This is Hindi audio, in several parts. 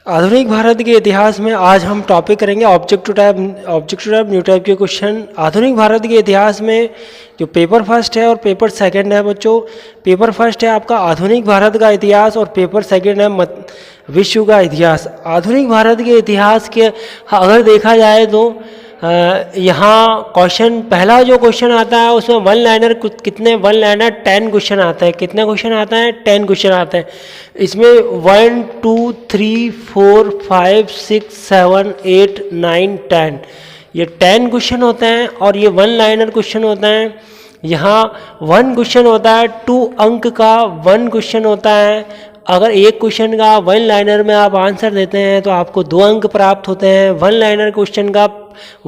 आधुनिक भारत के इतिहास में आज हम टॉपिक करेंगे object to type new type के क्वेश्चन। आधुनिक भारत के इतिहास में जो पेपर फर्स्ट है और पेपर सेकंड है बच्चों, पेपर फर्स्ट है आपका आधुनिक भारत का इतिहास और पेपर सेकंड है विश्व का इतिहास। आधुनिक भारत के इतिहास के अगर देखा जाए तो यहाँ क्वेश्चन पहला जो क्वेश्चन आता है उसमें वन लाइनर कितने वन लाइनर 10 क्वेश्चन आता है। कितने क्वेश्चन आता है? 10 क्वेश्चन आता है। इसमें 1 2 3 4 5 6 7 8 9 10 ये 10 क्वेश्चन होते हैं और ये वन लाइनर क्वेश्चन होते हैं। यहाँ 1 क्वेश्चन होता है 2 अंक का 1 क्वेश्चन होता है। अगर एक क्वेश्चन का वन लाइनर में आप आंसर देते हैं तो आपको 2 अंक प्राप्त होते हैं। वन लाइनर क्वेश्चन का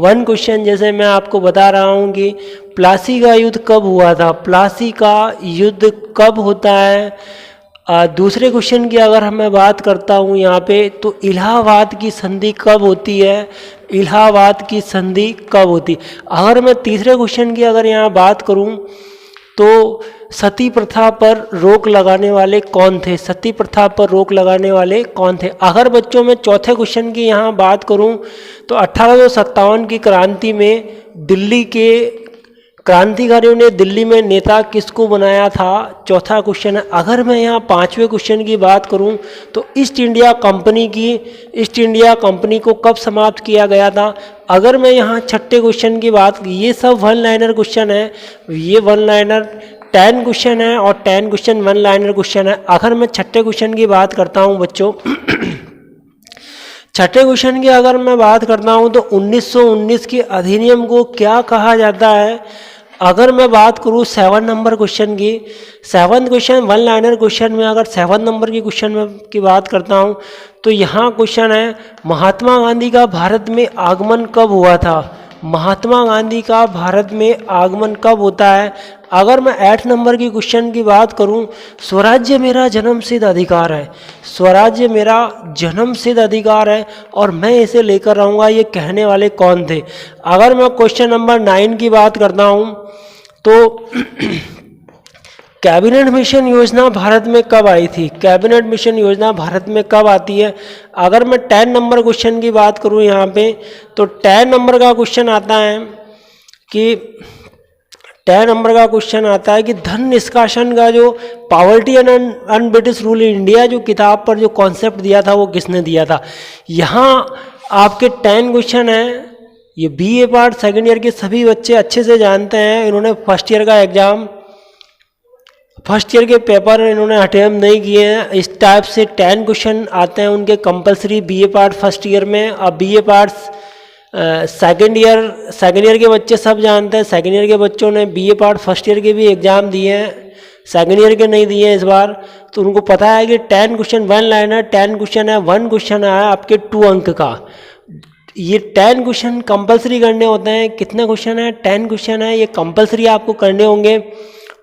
1 क्वेश्चन जैसे मैं आपको बता रहा हूँ कि प्लासी का युद्ध कब हुआ था, प्लासी का युद्ध कब होता है। दूसरे क्वेश्चन की अगर मैं बात करता हूँ यहाँ पे तो इलाहाबाद की संधि कब होती है, इलाहाबाद की संधि कब होती। अगर मैं तीसरे क्वेश्चन की अगर यहाँ बात करूँ तो सती प्रथा पर रोक लगाने वाले कौन थे, सती प्रथा पर रोक लगाने वाले कौन थे। अगर बच्चों में चौथे क्वेश्चन की यहाँ बात करूँ तो 1857 की क्रांति में दिल्ली के क्रांतिकारियों ने दिल्ली में नेता किसको बनाया था, चौथा क्वेश्चन है। अगर मैं यहाँ पांचवें क्वेश्चन की बात करूँ तो ईस्ट इंडिया कंपनी को कब समाप्त किया गया था। अगर मैं यहाँ छठे क्वेश्चन की बात, ये सब वन लाइनर क्वेश्चन है, ये वन लाइनर 10 क्वेश्चन है और 10 क्वेश्चन वन लाइनर क्वेश्चन है। अगर मैं छठे क्वेश्चन की बात करता हूँ बच्चों छठे क्वेश्चन की अगर मैं बात करता हूँ तो 1919 के अधिनियम को क्या कहा जाता है। अगर मैं बात करूँ 7 नंबर क्वेश्चन की, 7 क्वेश्चन वन लाइनर क्वेश्चन में अगर 7 नंबर की क्वेश्चन में की बात करता हूँ तो यहाँ क्वेश्चन है महात्मा गांधी का भारत में आगमन कब हुआ था, महात्मा गांधी का भारत में आगमन कब होता है। अगर मैं 8 नंबर की क्वेश्चन की बात करूं, स्वराज्य मेरा जन्मसिद्ध अधिकार है, स्वराज्य मेरा जन्मसिद्ध अधिकार है और मैं इसे लेकर रहूँगा, ये कहने वाले कौन थे। अगर मैं क्वेश्चन नंबर 9 की बात करता हूं तो कैबिनेट मिशन योजना भारत में कब आई थी, कैबिनेट मिशन योजना भारत में कब आती है। अगर मैं 10 नंबर क्वेश्चन की बात करूं यहाँ पे तो 10 नंबर का क्वेश्चन आता है कि 10 नंबर का क्वेश्चन आता है कि धन निष्कासन का जो poverty and un-British rule in India जो किताब पर जो कॉन्सेप्ट दिया था वो किसने दिया था। यहाँ आपके 10 क्वेश्चन है। ये बीए पार्ट सेकेंड ईयर के सभी बच्चे अच्छे से जानते हैं, इन्होंने फर्स्ट ईयर का एग्जाम फर्स्ट ईयर के पेपर इन्होंने अटेम्प्ट नहीं किए हैं। इस टाइप से 10 क्वेश्चन आते हैं उनके compulsory BA part first year में। अब बीए पार्ट्स सेकेंड ईयर के बच्चे सब जानते हैं, सेकेंड ईयर के बच्चों ने बीए पार्ट फर्स्ट ईयर के भी एग्ज़ाम दिए हैं, सेकेंड ईयर के नहीं दिए हैं इस बार, तो उनको पता है कि 10 क्वेश्चन वन लाइनर 10 क्वेश्चन है, 1 क्वेश्चन आया आपके 2 अंक का। ये 10 क्वेश्चन कंपलसरी करने होते हैं। कितने क्वेश्चन है? 10 क्वेश्चन है, ये कंपलसरी आपको करने होंगे।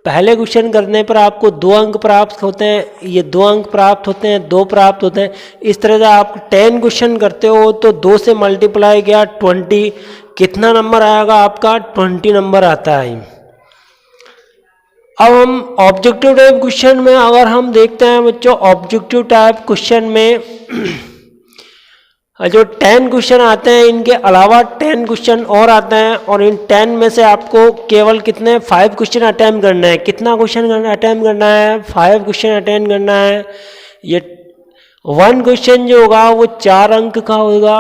पहले क्वेश्चन करने पर आपको 2 अंक प्राप्त होते हैं, ये 2 अंक प्राप्त होते हैं, 2 प्राप्त होते हैं। इस तरह से आप 10 क्वेश्चन करते हो तो 2 से मल्टीप्लाई किया 20, कितना नंबर आएगा आपका? 20 नंबर आता है। अब हम ऑब्जेक्टिव टाइप क्वेश्चन में अगर हम देखते हैं बच्चों, ऑब्जेक्टिव टाइप क्वेश्चन में जो 10 क्वेश्चन आते हैं इनके अलावा 10 क्वेश्चन और आते हैं और इन 10 में से आपको केवल कितने 5 क्वेश्चन अटेम्प्ट करना है। कितना क्वेश्चन अटेम्प्ट करना है? 5 क्वेश्चन अटेम्प्ट करना है। ये 1 क्वेश्चन जो होगा वो 4 अंक का होगा।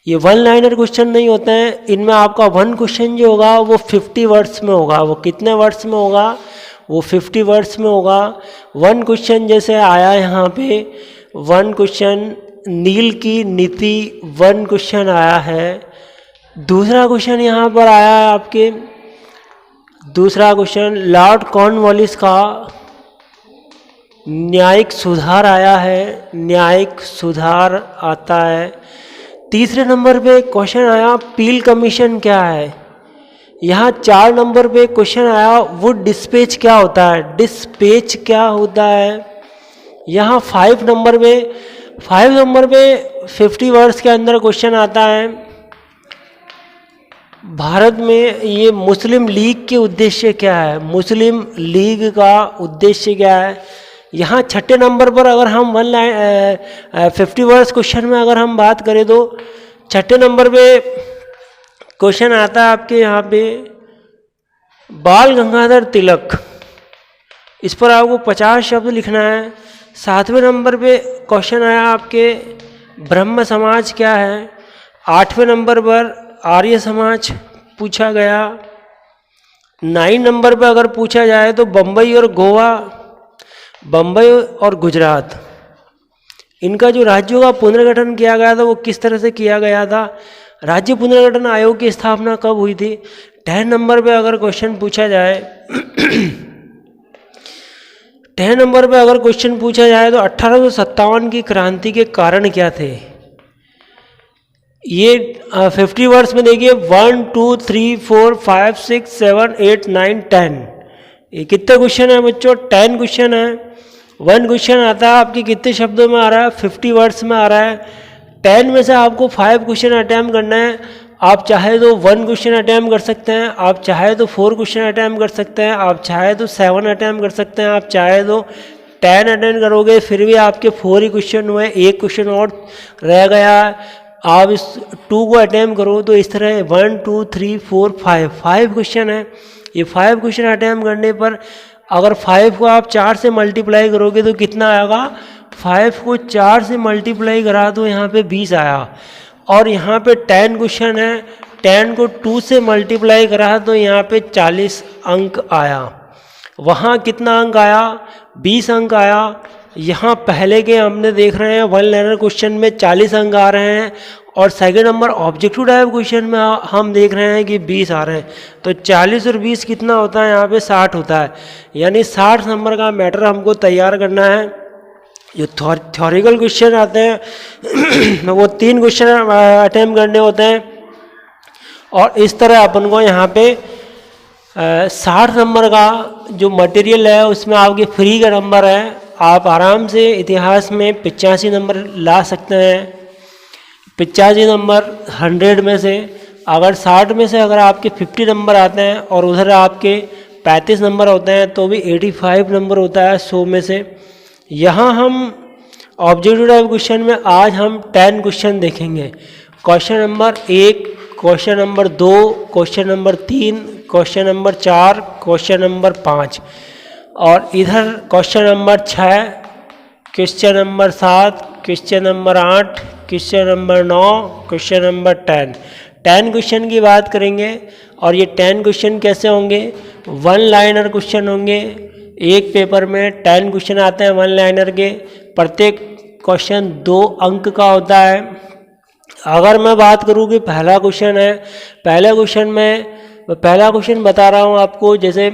ये वन लाइनर क्वेश्चन नहीं होते हैं, इनमें आपका 1 क्वेश्चन जो होगा वो 50 वर्ड्स में होगा। वो कितने वर्ड्स में होगा? वो 50 वर्ड्स में होगा। 1 क्वेश्चन जैसे आया यहाँ पे 1 क्वेश्चन नील की नीति 1 क्वेश्चन आया है। दूसरा क्वेश्चन यहाँ पर आया है आपके, दूसरा क्वेश्चन लॉर्ड कॉर्नवालिस का न्यायिक सुधार आया है, न्यायिक सुधार आता है। तीसरे नंबर पे क्वेश्चन आया पील कमीशन क्या है। यहाँ 4 नंबर पे क्वेश्चन आया वुड डिस्पैच क्या होता है, डिस्पैच क्या होता है। यहाँ 5 नंबर पे 50 वर्ड्स के अंदर क्वेश्चन आता है भारत में ये मुस्लिम लीग के उद्देश्य क्या है, मुस्लिम लीग का उद्देश्य क्या है। यहाँ छठे नंबर पर अगर हम 50 वर्ड्स क्वेश्चन में अगर हम बात करें तो छठे नंबर पे क्वेश्चन आता है आपके यहाँ पे बाल गंगाधर तिलक, इस पर आपको 50 शब्द लिखना है। 7वें नंबर पे क्वेश्चन आया आपके ब्रह्म समाज क्या है। 8वें नंबर पर आर्य समाज पूछा गया। 9 नंबर पे अगर पूछा जाए तो बम्बई और गोवा, बम्बई और गुजरात, इनका जो राज्यों का पुनर्गठन किया गया था वो किस तरह से किया गया था, राज्य पुनर्गठन आयोग की स्थापना कब हुई थी। 10 नंबर पे अगर क्वेश्चन पूछा जाए 10 नंबर पे अगर क्वेश्चन पूछा जाए तो 1857 की क्रांति के कारण क्या थे। ये 50 वर्ड्स में देखिए 1 2 3 4 5 6 7 8 9 10, ये कितने क्वेश्चन है बच्चों, 10 क्वेश्चन है। 1 क्वेश्चन आता है आपके कितने शब्दों में आ रहा है, 50 वर्ड्स में आ रहा है। 10 में से आपको 5 क्वेश्चन अटैम्प्ट करना है। आप चाहे तो 1 क्वेश्चन अटैम्प्ट कर सकते हैं, आप चाहे तो 4 क्वेश्चन अटैम्प्ट कर सकते हैं, आप चाहे तो 7 अटैम्प्ट कर सकते हैं, आप चाहे तो 10 अटैम्प्ट करोगे फिर भी आपके 4 ही क्वेश्चन हुए, एक क्वेश्चन और रह गया। आप इस 2 को अटैम्प्ट करो तो इस तरह 1 2 3 4 5 क्वेश्चन है। ये 5 क्वेश्चन अटैम्प्ट करने पर अगर 5 को आप 4 से मल्टीप्लाई करोगे तो कितना आएगा, 5 को 4 से मल्टीप्लाई करा तो यहाँ पे 20 आया। और यहाँ पे 10 क्वेश्चन है, 10 को 2 से मल्टीप्लाई करा तो यहाँ पे 40 अंक आया। वहाँ कितना अंक आया, 20 अंक आया। यहाँ पहले के हमने देख रहे हैं 1 लाइनर क्वेश्चन में 40 अंक आ रहे हैं और second number objective type question में हम देख रहे हैं कि 20 आ रहे हैं। तो 40 और 20 कितना होता है, यहाँ पे 60 होता है। यानी 60 नंबर का मैटर हमको तैयार करना है। जो थ्योरिकल क्वेश्चन आते हैं वो 3 क्वेश्चन अटैम्प्ट करने होते हैं और इस तरह अपन को यहाँ पे 60 नंबर का जो मटेरियल है उसमें आपके फ्री का नंबर है। आप आराम से इतिहास में 85 नंबर ला सकते हैं। 85 नंबर 100 में से, अगर 60 में से अगर आपके 50 नंबर आते हैं और उधर आपके 35 नंबर होते हैं तो भी 85 नंबर होता है 100 में से। यहाँ हम ऑब्जेक्टिव टाइप क्वेश्चन में आज हम 10 क्वेश्चन देखेंगे। Question number 1, question number 2, question number 3, question number 4, question number 5 और इधर question number 6, question number 7, question number 8, question number 9, question number 10 question की बात करेंगे। और ये 10 क्वेश्चन कैसे होंगे, 1 लाइनर क्वेश्चन होंगे। एक पेपर में 10 क्वेश्चन आते हैं 1 लाइनर के, प्रत्येक क्वेश्चन 2 अंक का होता है। अगर मैं बात करूँ कि पहला क्वेश्चन है, पहला क्वेश्चन बता रहा हूँ आपको। जैसे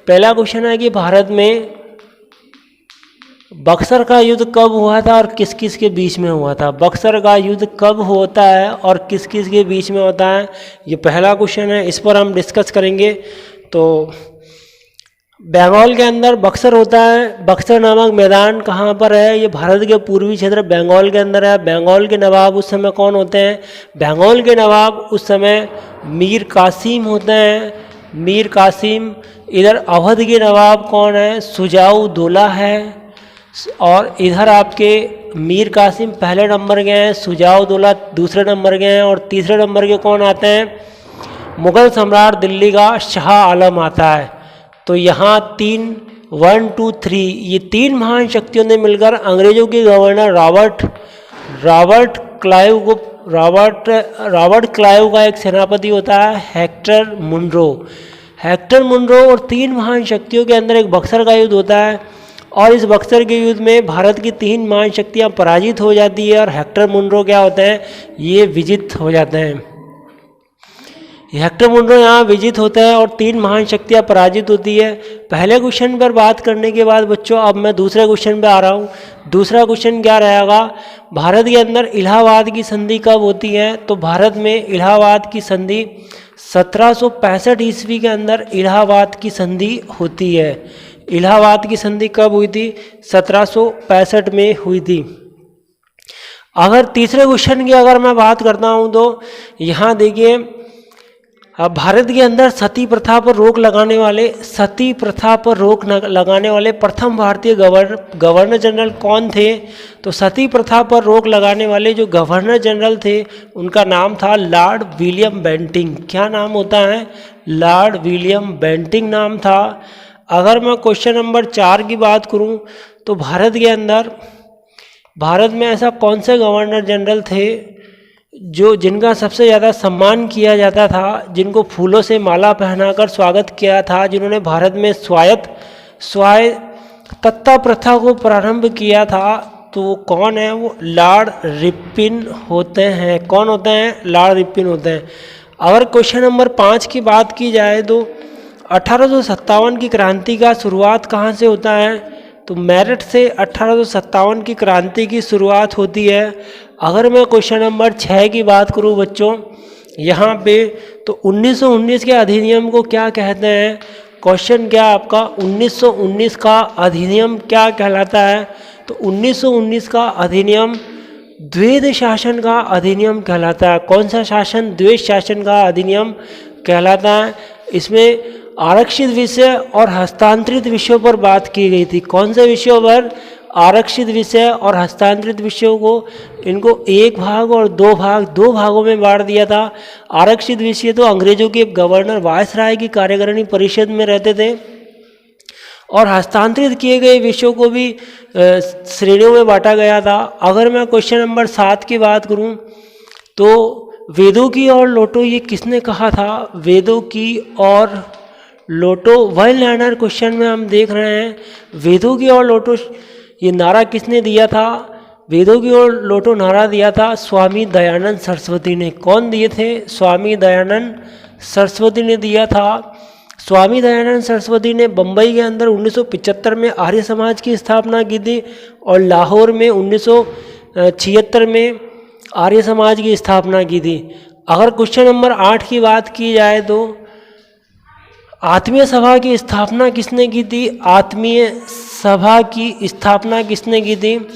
पहला क्वेश्चन है कि भारत में बक्सर का युद्ध कब हुआ था और किस किस के बीच में हुआ था। बक्सर का युद्ध कब होता है और किस किस के बीच में होता है, ये पहला क्वेश्चन है। इस पर हम डिस्कस करेंगे। तो बंगाल के अंदर बक्सर होता है। बक्सर नामक मैदान कहाँ पर है, ये भारत के पूर्वी क्षेत्र बंगाल के अंदर है। बंगाल के नवाब उस समय कौन होते हैं, बंगाल के नवाब उस समय मीर कासिम होते हैं, मीर कासिम। इधर अवध के नवाब कौन है, सुजाउद्दौला है। और इधर आपके मीर कासिम पहले नंबर के हैं, सुजाउद्दौला दूसरे नंबर के हैं और तीसरे नंबर के कौन आते हैं, मुग़ल सम्राट दिल्ली का शाह आलम आता है। तो यहाँ 1 2 3 ये 3 महान शक्तियों ने मिलकर अंग्रेजों के गवर्नर रॉबर्ट क्लाइव का एक सेनापति होता है हेक्टर मुनरो और 3 महान शक्तियों के अंदर एक बक्सर का युद्ध होता है। और इस बक्सर के युद्ध में भारत की 3 महान शक्तियाँ पराजित हो जाती है और हेक्टर मुनरो क्या होते हैं, ये विजित हो जाते हैं। हेक्टर मुनरो यहाँ विजित होता है और 3 महान शक्तियाँ पराजित होती है। पहले क्वेश्चन पर बात करने के बाद बच्चों अब मैं दूसरे क्वेश्चन पे आ रहा हूँ। दूसरा क्वेश्चन क्या रहेगा, भारत के अंदर इलाहाबाद की संधि कब होती है। तो भारत में इलाहाबाद की संधि 1765 ईस्वी के अंदर इलाहाबाद की संधि होती है। इलाहाबाद की संधि कब हुई थी, 1765 में हुई थी। अगर तीसरे क्वेश्चन की अगर मैं बात करता हूँ तो यहाँ देखिए अब भारत के अंदर सती प्रथा पर रोक लगाने वाले प्रथम भारतीय गवर्नर जनरल कौन थे? तो सती प्रथा पर रोक लगाने वाले जो गवर्नर जनरल थे उनका नाम था लॉर्ड विलियम बेंटिंक। क्या नाम होता है? लॉर्ड विलियम बेंटिंक नाम था। अगर मैं क्वेश्चन नंबर 4 की बात करूं तो भारत में ऐसा कौन से गवर्नर जनरल थे जिनका सबसे ज़्यादा सम्मान किया जाता था, जिनको फूलों से माला पहनाकर स्वागत किया था, जिन्होंने भारत में स्वायत्तता प्रथा को प्रारंभ किया था? तो वो कौन है? वो लॉर्ड रिपन होते हैं। कौन होते हैं? लॉर्ड रिपन होते हैं। अगर क्वेश्चन नंबर 5 की बात की जाए तो 1857 की क्रांति का शुरुआत कहाँ से होता है? तो मेरठ से 1857 की क्रांति की शुरुआत होती है। अगर मैं क्वेश्चन नंबर 6 की बात करूं बच्चों यहाँ पे, तो 1919 के अधिनियम को क्या कहते हैं? क्वेश्चन क्या आपका 1919 का अधिनियम क्या कहलाता है? तो 1919 का अधिनियम द्वैध शासन का अधिनियम कहलाता है। कौन सा शासन? द्वैध शासन का अधिनियम कहलाता है। इसमें आरक्षित विषय और हस्तांतरित विषयों पर बात की गई थी। कौन से विषयों पर? आरक्षित विषय और हस्तांतरित विषयों को, इनको एक भाग और दो भागों में बांट दिया था। आरक्षित विषय तो अंग्रेजों के गवर्नर वायसराय की कार्यकारिणी परिषद में रहते थे, और हस्तांतरित किए गए विषयों को भी श्रेणियों में बांटा गया था। अगर मैं क्वेश्चन नंबर 7 की बात करूं तो वेदों की और लोटो ये किसने कहा था? वेदों की और लोटो वेल लर्नर क्वेश्चन में हम देख रहे हैं। वेदों की और लोटो ये नारा किसने दिया था? वेदों की और लोटो नारा दिया था स्वामी दयानंद सरस्वती ने। कौन दिए थे? स्वामी दयानंद सरस्वती ने दिया था। स्वामी दयानंद सरस्वती ने बम्बई के अंदर 1975 में आर्य समाज की स्थापना की थी, और लाहौर में 1976 में आर्य समाज की स्थापना की थी। अगर क्वेश्चन नंबर 8 की बात की जाए तो आत्मीय सभा की स्थापना किसने की थी? आत्मीय सभा की स्थापना किसने की थी?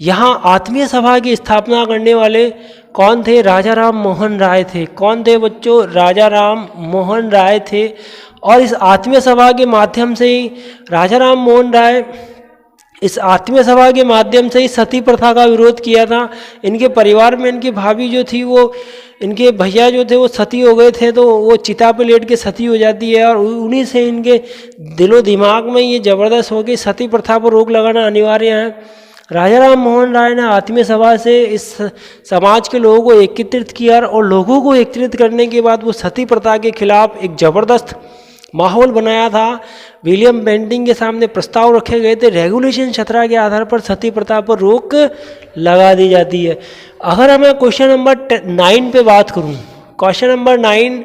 यहाँ आत्मीय सभा की स्थापना करने वाले कौन थे? राजा राम मोहन राय थे। कौन थे बच्चों? राजा राम मोहन राय थे। और इस आत्मीय सभा के माध्यम से ही राजा राम मोहन राय इस आत्मीय सभा के माध्यम से ही सती प्रथा का विरोध किया था। इनके परिवार में इनकी भाभी जो थी, वो इनके भैया जो थे वो सती हो गए थे, तो वो चिता पे लेट के सती हो जाती है, और उन्हीं से इनके दिलो दिमाग में ये ज़बरदस्त हो गई सती प्रथा पर रोक लगाना अनिवार्य है। राजा राम मोहन राय ने आत्मीय सभा से इस समाज के लोगों को एकत्रित किया, और लोगों को एकत्रित करने के बाद वो सती प्रथा के खिलाफ एक ज़बरदस्त माहौल बनाया था। विलियम बेंटिंक के सामने प्रस्ताव रखे गए थे, रेगुलेशन 17 के आधार पर सती प्रथा पर रोक लगा दी जाती है। अगर हमें क्वेश्चन नंबर 9 पे बात करूं, क्वेश्चन नंबर 9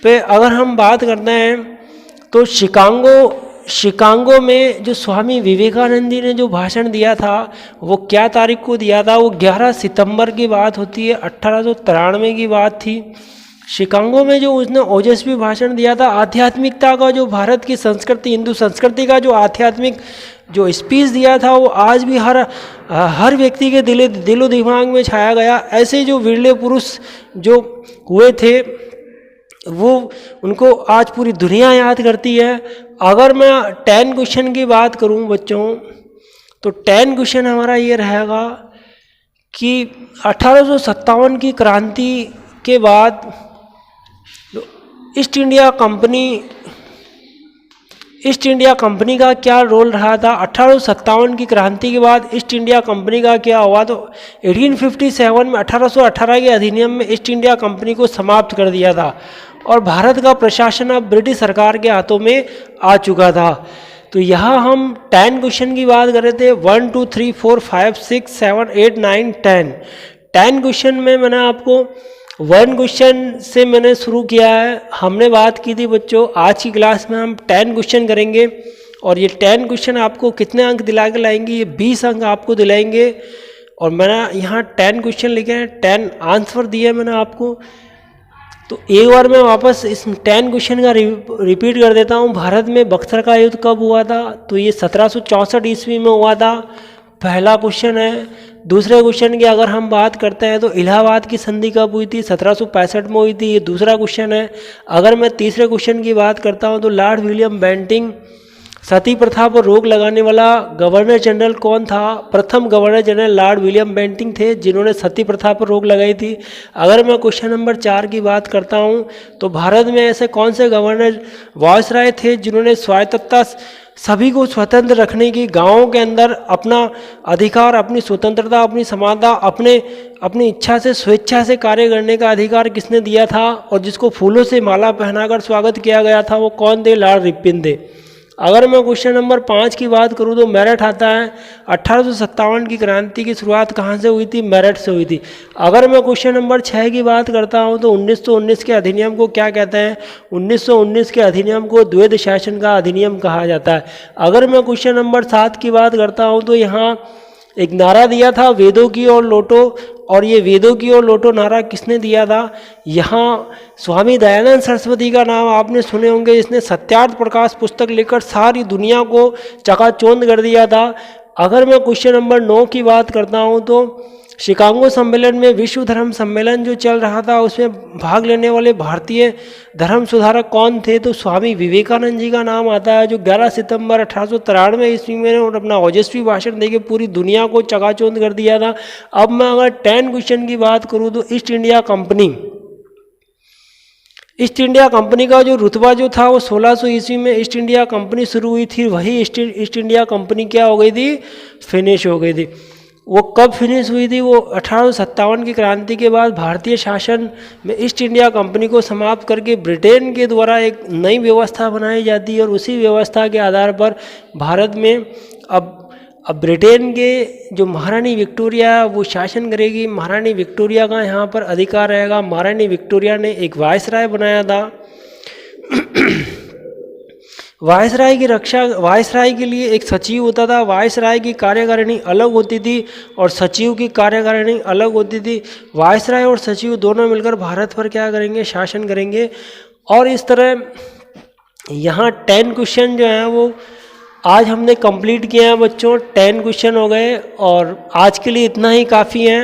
पे अगर हम बात करते हैं तो शिकागो में जो स्वामी विवेकानंद जी ने जो भाषण दिया था वो क्या तारीख को दिया था? वो 11 सितंबर की बात होती है, 1893 की बात थी। शिकागो में जो उसने ओजस्वी भाषण दिया था, आध्यात्मिकता का जो भारत की संस्कृति, हिंदू संस्कृति का जो आध्यात्मिक जो स्पीच दिया था, वो आज भी हर व्यक्ति के दिलो दिमाग में छाया गया। ऐसे जो विरले पुरुष जो हुए थे वो उनको आज पूरी दुनिया याद करती है। अगर मैं 10 क्वेश्चन की बात करूं बच्चों, तो 10 क्वेश्चन हमारा ये रहेगा कि 1857 की क्रांति के बाद ईस्ट इंडिया कंपनी का क्या रोल रहा था? 1857 की क्रांति के बाद ईस्ट इंडिया कंपनी का क्या हुआ? तो 1857 में 1818 के अधिनियम में ईस्ट इंडिया कंपनी को समाप्त कर दिया था, और भारत का प्रशासन अब ब्रिटिश सरकार के हाथों में आ चुका था। तो यहाँ हम 10 क्वेश्चन की बात कर रहे थे, 1 2 3 4 5 6 7 8 9 10। 10 क्वेश्चन में मैंने आपको 1 क्वेश्चन से मैंने शुरू किया है। हमने बात की थी बच्चों, आज की क्लास में हम 10 क्वेश्चन करेंगे, और ये 10 क्वेश्चन आपको कितने अंक दिला के लाएंगे? ये 20 अंक आपको दिलाएंगे। और मैंने यहाँ 10 क्वेश्चन लिखे हैं, 10 आंसर दिए मैंने आपको। तो एक बार मैं वापस इस 10 क्वेश्चन का रिपीट कर देता हूँ। भारत में बक्सर का युद्ध कब हुआ था? तो ये 1764 ईस्वी में हुआ था। पहला क्वेश्चन है। दूसरे क्वेश्चन की अगर हम बात करते हैं तो इलाहाबाद की संधि कब हुई थी? 1765 में हुई थी, ये दूसरा क्वेश्चन है। अगर मैं तीसरे क्वेश्चन की बात करता हूँ तो लॉर्ड विलियम बेंटिंक सती प्रथा पर रोक लगाने वाला गवर्नर जनरल कौन था? प्रथम governor general Lord William Bentinck थे जिन्होंने सती प्रथा पर रोक लगाई थी। अगर मैं क्वेश्चन नंबर 4 की बात करता हूं तो भारत में ऐसे कौन से गवर्नर वायसराय थे जिन्होंने स्वायत्तता सभी को स्वतंत्र रखने की, गांवों के अंदर अपना अधिकार, अपनी स्वतंत्रता, अपनी समानता, अपनी इच्छा से स्वेच्छा से कार्य करने का अधिकार किसने दिया था और जिसको फूलों से माला पहनाकर स्वागत किया गया था वो कौन थे? लॉर्ड रिपन थे। अगर मैं क्वेश्चन नंबर 5 की बात करूं तो मेरठ आता है। 1857 की क्रांति की शुरुआत कहां से हुई थी? मेरठ से हुई थी। अगर मैं क्वेश्चन नंबर 6 की बात करता हूं तो 1919 के अधिनियम को क्या कहते हैं? 1919 के अधिनियम को द्वैध शासन का अधिनियम कहा जाता है। अगर मैं क्वेश्चन नंबर 7 की बात करता हूं तो यहाँ एक नारा दिया था, वेदों की ओर लौटो, और ये वेदों की ओर लौटो नारा किसने दिया था? यहाँ स्वामी दयानंद सरस्वती का नाम आपने सुने होंगे, इसने सत्यार्थ प्रकाश पुस्तक लेकर सारी दुनिया को चकाचौंध कर दिया था। अगर मैं क्वेश्चन नंबर 9 की बात करता हूँ तो शिकागो सम्मेलन में, विश्व धर्म सम्मेलन जो चल रहा था, उसमें भाग लेने वाले भारतीय धर्म सुधारक कौन थे? तो स्वामी विवेकानंद जी का नाम आता है, जो 11 सितंबर 1893 ईस्वी में और अपना ओजस्वी भाषण देके पूरी दुनिया को चकाचौंध कर दिया था। अब मैं अगर 10 क्वेश्चन की बात करूँ तो ईस्ट इंडिया कंपनी का जो रुतबा जो था वो 1600 ईस्वी में ईस्ट इंडिया कंपनी शुरू हुई थी। वही ईस्ट इंडिया कंपनी क्या हो गई थी? फिनिश हो गई थी। वो कब फिनिश हुई थी? वो 1857 की क्रांति के बाद भारतीय शासन में ईस्ट इंडिया कंपनी को समाप्त करके ब्रिटेन के द्वारा एक नई व्यवस्था बनाई जाती है और उसी व्यवस्था के आधार पर भारत में अब ब्रिटेन के जो महारानी विक्टोरिया वो शासन करेगी। महारानी विक्टोरिया का यहाँ पर अधिकार रहेगा। महारानी विक्टोरिया ने एक वायसराय बनाया था। वायसराय के लिए एक सचिव होता था। वायसराय की कार्यकारिणी अलग होती थी और सचिव की कार्यकारिणी अलग होती थी। वायसराय और सचिव दोनों मिलकर भारत पर क्या करेंगे? शासन करेंगे। और इस तरह यहाँ 10 क्वेश्चन जो हैं वो आज हमने कंप्लीट किए हैं बच्चों। 10 क्वेश्चन हो गए और आज के लिए इतना ही काफ़ी है।